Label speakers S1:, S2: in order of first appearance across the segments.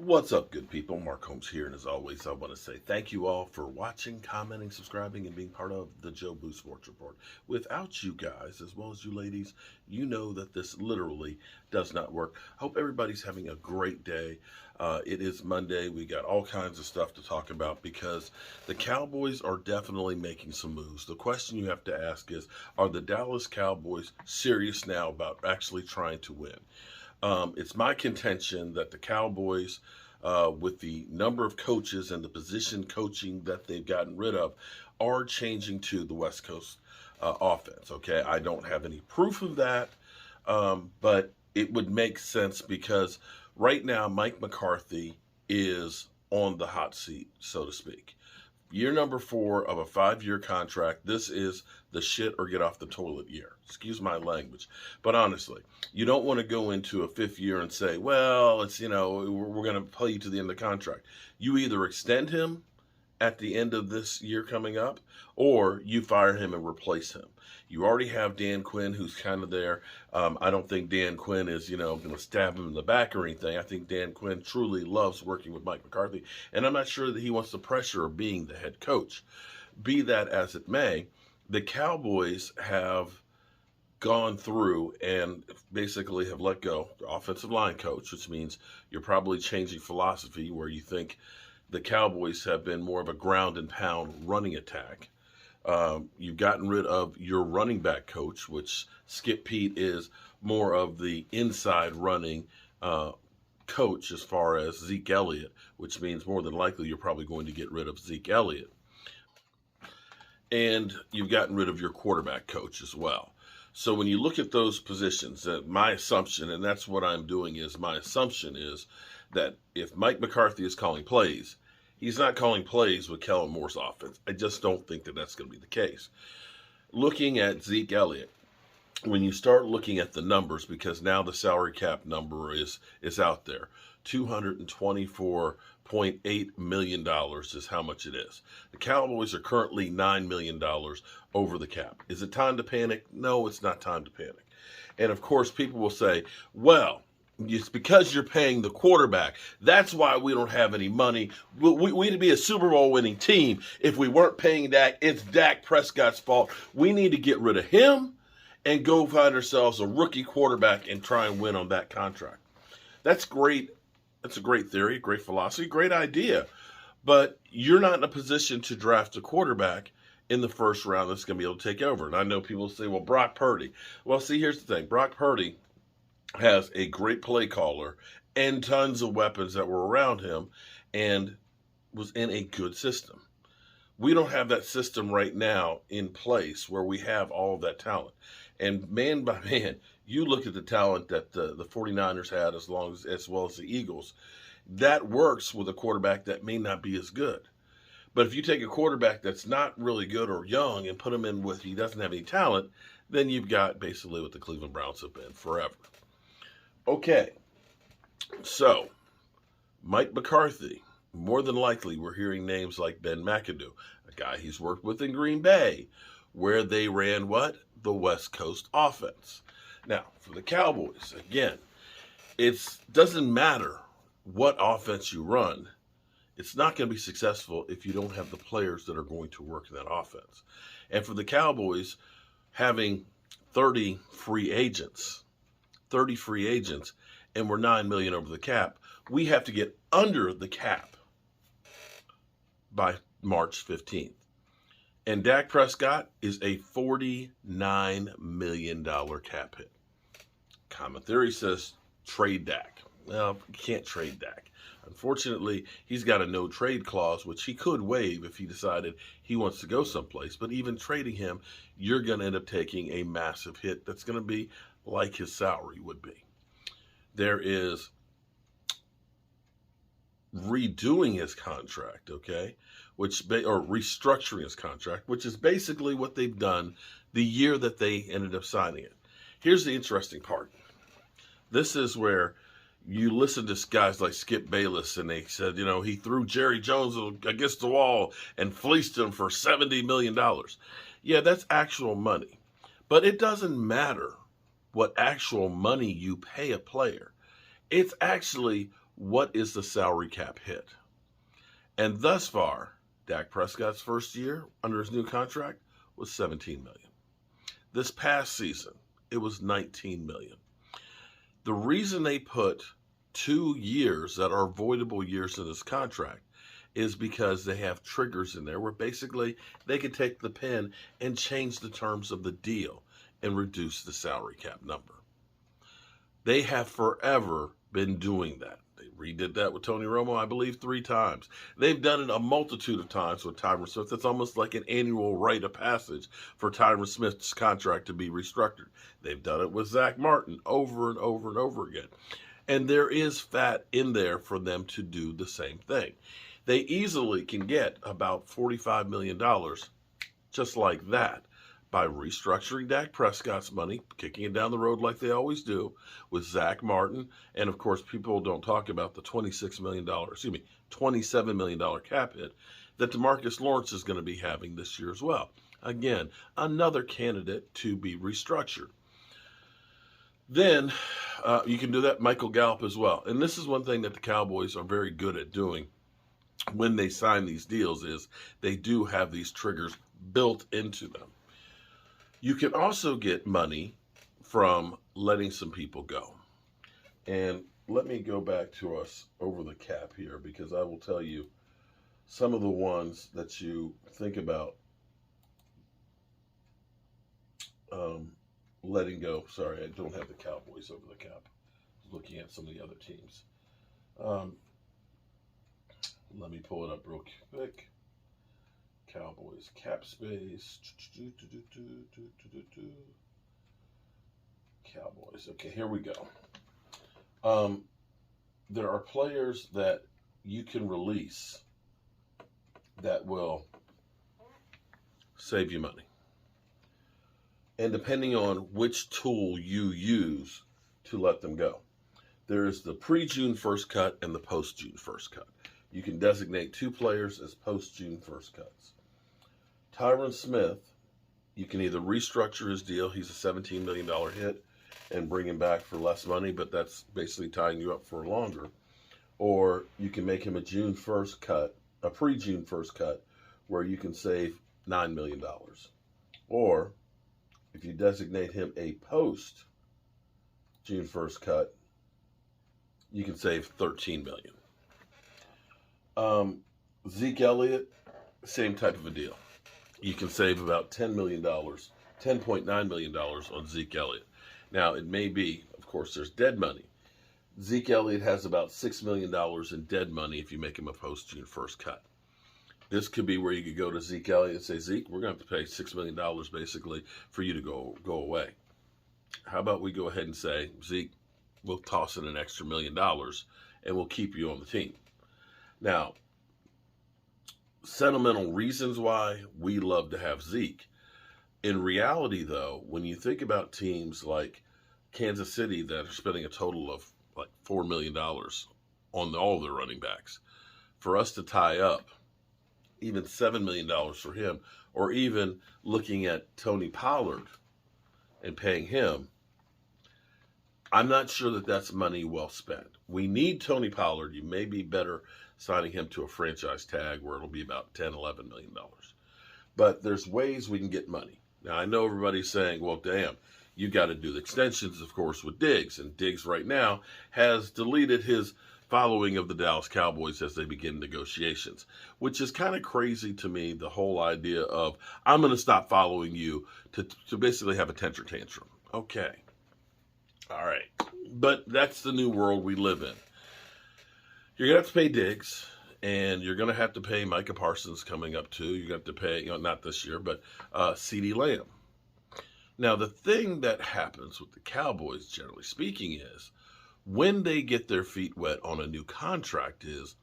S1: What's up, good people? Mark Holmes here, and as always, I want to say thank you all for watching, commenting, subscribing, and being part of the Joe Boo Sports Report. Without you guys, as well as you ladies, you know that this literally does not work. Hope everybody's having a great day. It is Monday. We got all kinds of stuff to talk about because the Cowboys are definitely making some moves. The question you have to ask is, are the Dallas Cowboys serious now about actually trying to win? It's my contention that the Cowboys, with the number of coaches and the position coaching that they've gotten rid of, are changing to the West Coast offense. Okay, I don't have any proof of that, but it would make sense because right now Mike McCarthy is on the hot seat, so to speak. Year number 4 of a 5-year contract. This is the shit or get off the toilet year. Excuse my language. But honestly, you don't want to go into a 5th year and say, well, it's, we're going to play you to the end of the contract. You either extend him at the end of this year coming up, or you fire him and replace him. You already have Dan Quinn, who's kind of there. I don't think Dan Quinn is, going to stab him in the back or anything. I think Dan Quinn truly loves working with Mike McCarthy, and I'm not sure that he wants the pressure of being the head coach. Be that as it may, the Cowboys have gone through and basically have let go the offensive line coach, which means you're probably changing philosophy where you think the Cowboys have been more of a ground and pound running attack. You've gotten rid of your running back coach, which Skip Pete is more of the inside running coach as far as Zeke Elliott, which means more than likely you're probably going to get rid of Zeke Elliott. And you've gotten rid of your quarterback coach as well. So when you look at those positions, my assumption, and that's what I'm doing, is my assumption is that if Mike McCarthy is calling plays, he's not calling plays with Kellen Moore's offense. I just don't think that that's going to be the case. Looking at Zeke Elliott, when you start looking at the numbers, because now the salary cap number is out there, $224.8 million is how much it is. The Cowboys are currently $9 million over the cap. Is it time to panic? No, it's not time to panic. And of course, people will say, well, it's because you're paying the quarterback. That's why we don't have any money. We'd be a Super Bowl winning team if we weren't paying Dak. It's Dak Prescott's fault. We need to get rid of him and go find ourselves a rookie quarterback and try and win on that contract. That's great. That's a great theory, great philosophy, great idea. But you're not in a position to draft a quarterback in the first round that's going to be able to take over. And I know people say, well, Brock Purdy. Well, see, here's the thing. Brock Purdy has a great play caller and tons of weapons that were around him and was in a good system. We don't have that system right now in place where we have all of that talent. And man by man, you look at the talent that the 49ers had as well as the Eagles. That works with a quarterback that may not be as good. But if you take a quarterback that's not really good or young and put him in with he doesn't have any talent, then you've got basically what the Cleveland Browns have been forever. Okay, so Mike McCarthy, more than likely we're hearing names like Ben McAdoo, a guy he's worked with in Green Bay, where they ran what? The West Coast offense. Now, for the Cowboys, again, it doesn't matter what offense you run. It's not going to be successful if you don't have the players that are going to work in that offense. And for the Cowboys, having 30 free agents, and we're $9 million over the cap, we have to get under the cap by March 15th. And Dak Prescott is a $49 million cap hit. Common theory says trade Dak. Well, you can't trade Dak. Unfortunately, he's got a no-trade clause, which he could waive if he decided he wants to go someplace. But even trading him, you're going to end up taking a massive hit that's going to be like his salary would be. There is redoing his contract, okay, or restructuring his contract, which is basically what they've done the year that they ended up signing it. Here's the interesting part. This is where you listen to guys like Skip Bayless, and they said, he threw Jerry Jones against the wall and fleeced him for $70 million. Yeah, that's actual money. But it doesn't matter what actual money you pay a player. It's actually what is the salary cap hit? And thus far, Dak Prescott's first year under his new contract was $17 million. This past season, it was $19 million. The reason they put 2 years that are voidable years in this contract is because they have triggers in there where basically they can take the pen and change the terms of the deal and reduce the salary cap number. They have forever been doing that. They redid that with Tony Romo, I believe, 3 times. They've done it a multitude of times with Tyron Smith. It's almost like an annual rite of passage for Tyron Smith's contract to be restructured. They've done it with Zach Martin over and over and over again. And there is fat in there for them to do the same thing. They easily can get about $45 million just like that by restructuring Dak Prescott's money, kicking it down the road like they always do with Zach Martin. And of course, people don't talk about the $27 million cap hit that DeMarcus Lawrence is going to be having this year as well. Again, another candidate to be restructured. Then you can do that Michael Gallup as well. And this is one thing that the Cowboys are very good at doing when they sign these deals is they do have these triggers built into them. You can also get money from letting some people go. And let me go back to us over the cap here because I will tell you some of the ones that you think about letting go. Sorry, I don't have the Cowboys over the cap. Looking at some of the other teams. Let me pull it up real quick. Cowboys cap space. Cowboys. Okay, here we go. There are players that you can release that will save you money. And depending on which tool you use to let them go. There is the pre-June 1st cut and the post-June 1st cut. You can designate 2 players as post-June 1st cuts. Tyron Smith, you can either restructure his deal. He's a $17 million hit and bring him back for less money, but that's basically tying you up for longer. Or you can make him a June 1st cut, a pre-June 1st cut, where you can save $9 million. Or if you designate him a post-June 1st cut, you can save $13 million. Zeke Elliott, same type of a deal. You can save about $10 million, $10.9 million on Zeke Elliott. Now, it may be, of course, there's dead money. Zeke Elliott has about $6 million in dead money if you make him a post-June 1st cut. This could be where you could go to Zeke Elliott and say, Zeke, we're going to have to pay $6 million basically for you to go away. How about we go ahead and say, Zeke, we'll toss in an extra $1 million and we'll keep you on the team. Now, sentimental reasons why we love to have Zeke. In reality, though, when you think about teams like Kansas City that are spending a total of like $4 million on all their running backs, for us to tie up even $7 million for him, or even looking at Tony Pollard and paying him, I'm not sure that that's money well spent. We need Tony Pollard. You may be better signing him to a franchise tag where it'll be about $10, $11 million. But there's ways we can get money. Now, I know everybody's saying, well, damn, you got to do the extensions, of course, with Diggs. And Diggs right now has deleted his following of the Dallas Cowboys as they begin negotiations, which is kind of crazy to me, the whole idea of, I'm going to stop following you to basically have a temper tantrum. Okay. All right. But that's the new world we live in. You're going to have to pay Diggs, and you're going to have to pay Micah Parsons coming up too. You're going to have to pay, not this year, but CeeDee Lamb. Now, the thing that happens with the Cowboys, generally speaking, is when they get their feet wet on a new contract is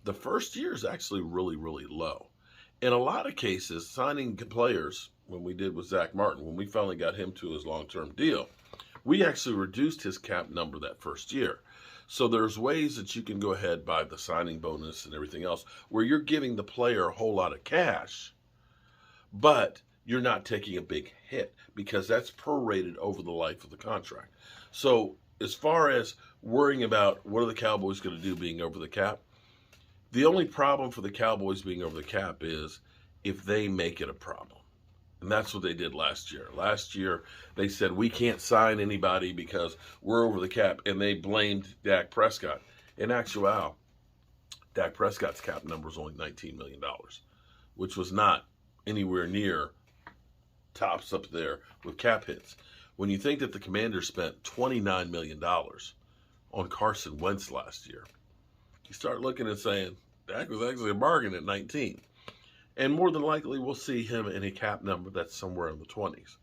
S1: the first year is actually really, really low. In a lot of cases, signing players, when we did with Zach Martin, when we finally got him to his long-term deal, we actually reduced his cap number that first year. So there's ways that you can go ahead by the signing bonus and everything else where you're giving the player a whole lot of cash, but you're not taking a big hit because that's prorated over the life of the contract. So as far as worrying about what are the Cowboys going to do being over the cap. The only problem for the Cowboys being over the cap is if they make it a problem. And that's what they did last year. Last year, they said, we can't sign anybody because we're over the cap, and they blamed Dak Prescott. In actuality, Dak Prescott's cap number was only $19 million, which was not anywhere near tops up there with cap hits. When you think that the Commanders spent $29 million on Carson Wentz last year, you start looking and saying, Dak was actually a bargain at 19. And more than likely, we'll see him in a cap number that's somewhere in the 20s.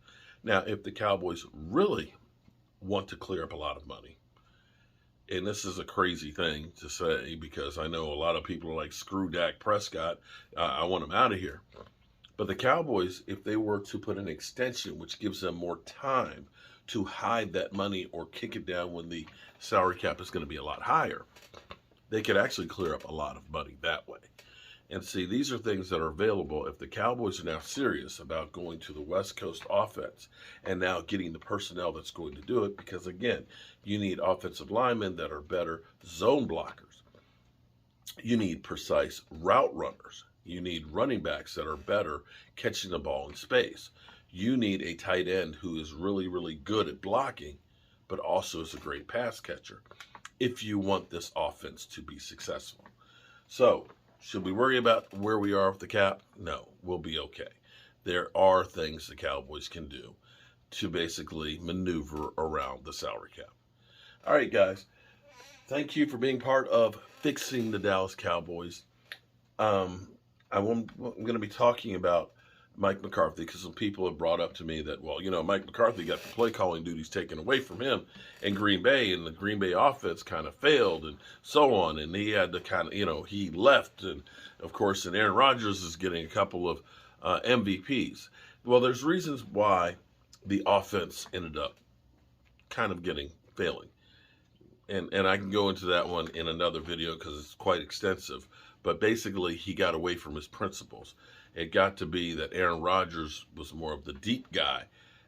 S1: Now, if the Cowboys really want to clear up a lot of money, and this is a crazy thing to say because I know a lot of people are like, screw Dak Prescott, I want him out of here. But the Cowboys, if they were to put an extension, which gives them more time to hide that money or kick it down when the salary cap is going to be a lot higher, they could actually clear up a lot of money that way. And see, these are things that are available if the Cowboys are now serious about going to the West Coast offense and now getting the personnel that's going to do it. Because, again, you need offensive linemen that are better zone blockers. You need precise route runners. You need running backs that are better catching the ball in space. You need a tight end who is really, really good at blocking, but also is a great pass catcher if you want this offense to be successful. So, should we worry about where we are with the cap? No, we'll be okay. There are things the Cowboys can do to basically maneuver around the salary cap. All right, guys. Thank you for being part of Fixing the Dallas Cowboys. I'm going to be talking about Mike McCarthy because some people have brought up to me that, well, Mike McCarthy got the play calling duties taken away from him in Green Bay, and the Green Bay offense kind of failed and so on, and he had to kind of, he left, and of course, and Aaron Rodgers is getting a couple of MVPs. Well, there's reasons why the offense ended up kind of failing. And I can go into that one in another video because it's quite extensive. But basically, he got away from his principles. It got to be that Aaron Rodgers was more of the deep guy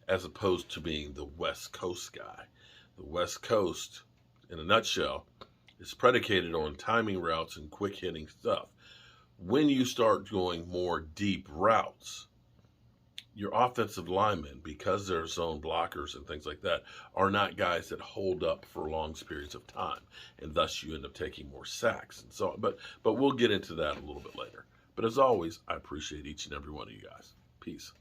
S1: as opposed to being the West Coast guy. The West Coast, in a nutshell, is predicated on timing routes and quick hitting stuff. When you start going more deep routes, your offensive linemen, because they're zone blockers and things like that, are not guys that hold up for long periods of time, and thus you end up taking more sacks and so on. But we'll get into that a little bit later. But as always, I appreciate each and every one of you guys. Peace.